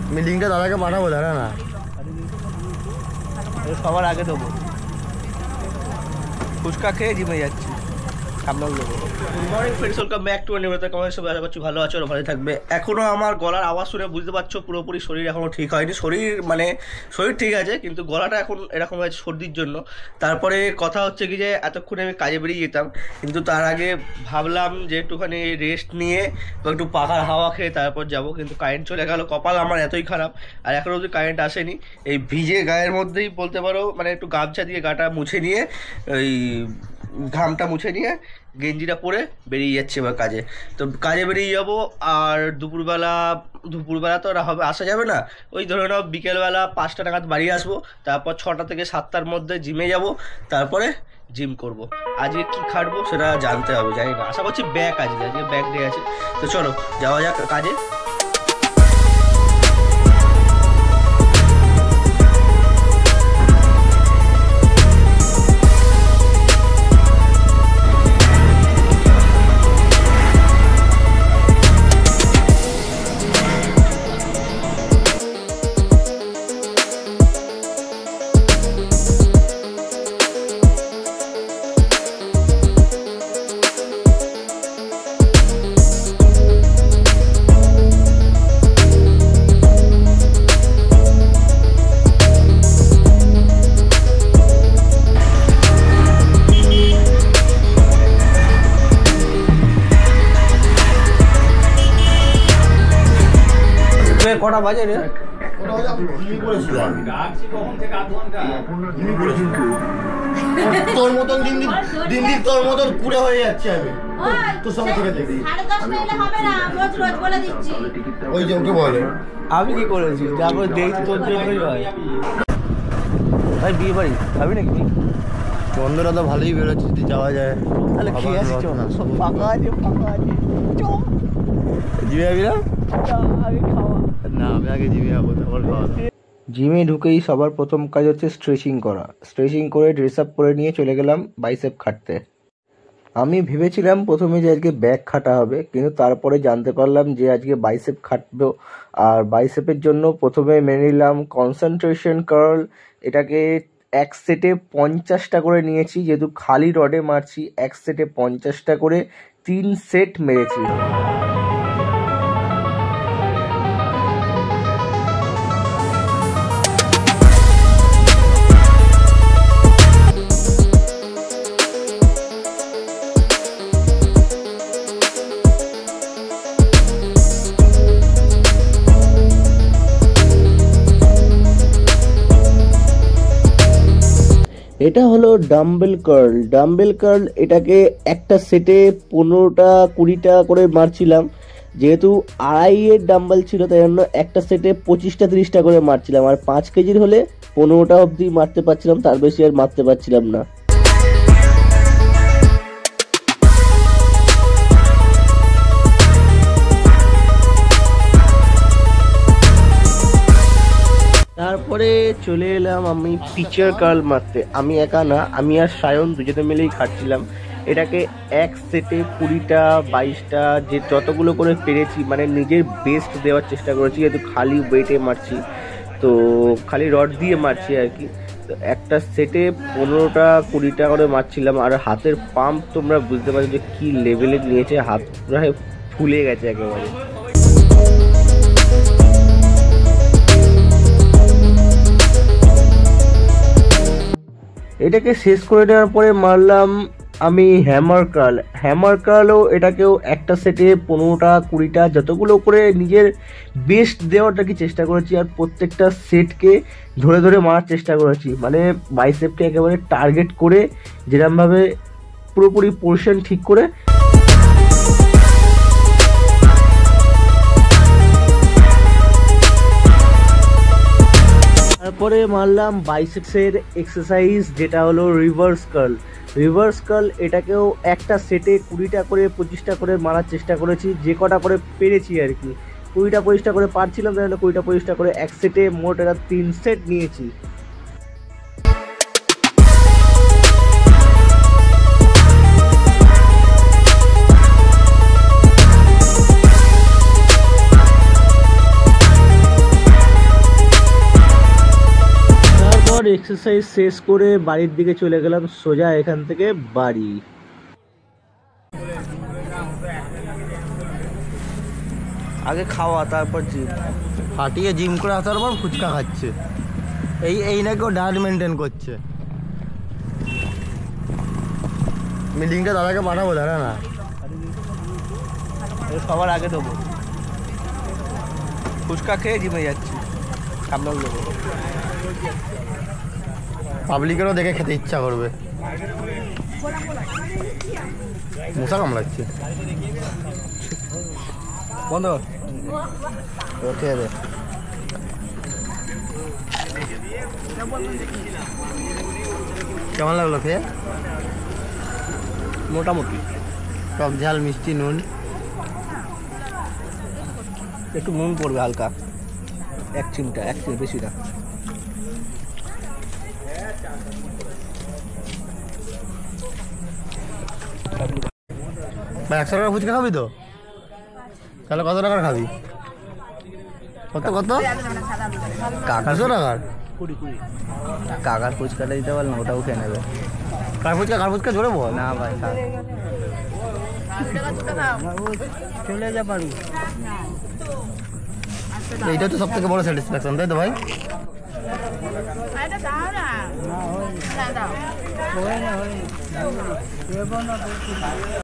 আমি লিঙ্কটা দাদাকে পাঠাবো, দাঁড়া না সবার আগে দেবো। ফুচকা খেয়ে জিমে যাচ্ছি, সামনেও দেবো। Good morning friends, welcome back to new video. কেমন সবাই আশা করছি ভালো আছো আর ভালো থাকবে। এখনও আমার গলার আওয়াজ শুনে বুঝতে পারছো পুরোপুরি শরীর এখনও ঠিক হয়নি। শরীর ঠিক আছে, কিন্তু গলাটা এখন এরকম হয়েছে সর্দির জন্য। তারপরে কথা হচ্ছে কি যে এতক্ষণে আমি কাজে বেরিয়ে যেতাম, কিন্তু তার আগে ভাবলাম যে একটুখানি রেস্ট নিয়ে বা একটু পাখার হাওয়া খেয়ে তারপর যাব, কিন্তু কারেন্ট চলে গেল। কপাল আমার এতই খারাপ, আর এখনও অবধি কারেন্ট আসেনি। এই ভিজে গায়ের মধ্যেই বলতে পারো, মানে একটু গামছা দিয়ে গাটা মুছে নিয়ে, ওই ঘামটা মুছে নিয়ে গেঞ্জিটা পরে বেরিয়ে যাচ্ছে এবার কাজে। তো কাজে বেরিয়ে যাব, আর দুপুরবেলা তো হবে আসা যাবে না। ওই ধরে নাও বিকেলবেলা 5টা নাগাদ বাড়ি আসবো, তারপর 6টা থেকে 7টার মধ্যে জিমে যাব, তারপরে জিম করব। আজকে কি খাটবো সেটা জানতে হবে, জানি না। আশা করছি ব্যাক আজকে ব্যাক ডে আছে। তো চলো যাওয়া যাক কাজে। কটা বাজে রে? তোর মতন দিন তোর মতন পুরো হয়ে যাচ্ছে। আমি তোর সঙ্গে থেকে দেখি ওই যে ওকে বলে আমি কি করেছি, তারপর দেখছি তোর জন্যই হয়। ভাই বিয়ে বাড়ি খাবি নাকি? বন্ধুরা তো ভালোই বেরোচ্ছে, যদি যাওয়া যায় তাহলে খেয়ে আসছি। না সব ফাঁকা আছে জিমে যাবি না? না আমি আগে জিমে যাবো, তারপর খাওয়া দাওয়া। জিমে ঢুকেই সবার প্রথম কাজ হচ্ছে স্ট্রেচিং করা। স্ট্রেচিং করে ড্রেস আপ করে নিয়ে চলে গেলাম বাইসেপ খাটতে। আমি ভেবেছিলাম প্রথমে যে আজকে ব্যাক খাটা হবে, কিন্তু তারপরে জানতে পারলাম যে আজকে বাইসেপ খাটবো। আর বাইসেপের জন্য প্রথমে মেনে নিলাম কনসেন্ট্রেশন কার্ল। এটাকে এক সেটে 50টা করে নিয়েছি, যেহেতু খালি রডে মারছি। এক সেটে 50টা করে 3 সেট মেরেছি। এটা হলো ডাম্বেল কার্ল। এটাকে একটা সেটে 15টা 20টা করে মারছিলাম। যেহেতু 2.5 ডাম্বেল ছিল, তাই জন্য একটা সেটে 25টা 30টা করে মারছিলাম। আর 5 কেজির হলে 15টা অবধি মারতে পারছিলাম, তার বেশি আর মারতে পারছিলাম না। তারপরে চলে এলাম আমি পিচার কার্ল মারতে। আমি একা না, আমি আর সায়ন দুজনে মিলেই খাটছিলাম। এটাকে এক সেটে 20টা 22টা যে যতগুলো করে পেরেছি, মানে নিজের বেস্ট দেওয়ার চেষ্টা করেছি। যেহেতু খালি ওয়েটে মারছি, তো খালি রড দিয়ে মারছি আর কি। তো একটা সেটে 15টা 20টা করে মারছিলাম। আর হাতের পাম্প তোমরা বুঝতে পারছো যে কী লেভেলে নিয়েছে, হাত প্রায় ফুলে গেছে একেবারে। এটাকে শেষ করে নেওয়ার পরে মারলাম আমি হ্যামার কার্লও। এটাকেও একটা সেটে 15টা 20টা যতগুলো করে নিজের বেস্ট দেওয়াটাকে চেষ্টা করেছি। আর প্রত্যেকটা সেটকে ধরে ধরে মারার চেষ্টা করেছি, মানে বাইসেপকে একেবারে টার্গেট করে, যেরকমভাবে পুরোপুরি পোর্শন ঠিক করে। তারপরে মারলাম বাইসেপসের এক্সারসাইজ, যেটা হলো রিভার্স কার্ল। এটাকেও একটা সেটে 20টা করে 25টা করে মারার চেষ্টা করেছি, যে কটা করে পেরেছি আর কি। 20টা 25টা করে পারছিলাম, তাই জন্য 20টা 25টা করে এক সেটে মোট এটা 3 সেট নিয়েছি। এক্সারসাইজ শেষ করে বাড়ির দিকে চলে গেলাম সোজা এখান থেকে বাড়ি। আগে খাওয়া তারপর জিম। ফাটিয়ে জিম করে আসার পর ফুচকা খাচ্ছে। এই নাকি ও ডায়েট মেনটেন করছে। মিটিংটা দাদাকে পাঠাবো, দাঁড়া না। সবার আগে দেবো। ফুচকা খেয়ে জিমে যাচ্ছি, সামনে দেবো। পাবলিকেরও দেখে খেতে ইচ্ছা করবে। মশা কামড়াচ্ছে। বন্ধ ওকে রে। কেমন লাগলো খেয়ে? মোটামুটি টক ঝাল মিষ্টি নুন। একটু নুন পড়বে হালকা, এক চিমটা বেশি না। ভাই 100 টাকা ফুচকা খাবি তো? তাহলে কত টাকার খাবি? কত 100 টাকার? কাকার ফুচকাটা দিতে পারলাম, ওটাও খেয়ে নেবে। কার ফুচকা জোরে বল। না ভাই চলে যা পারবি। এইটা তো সব থেকে বড় স্যাটিসফ্যাকশন, তাই তো ভাই? দাও না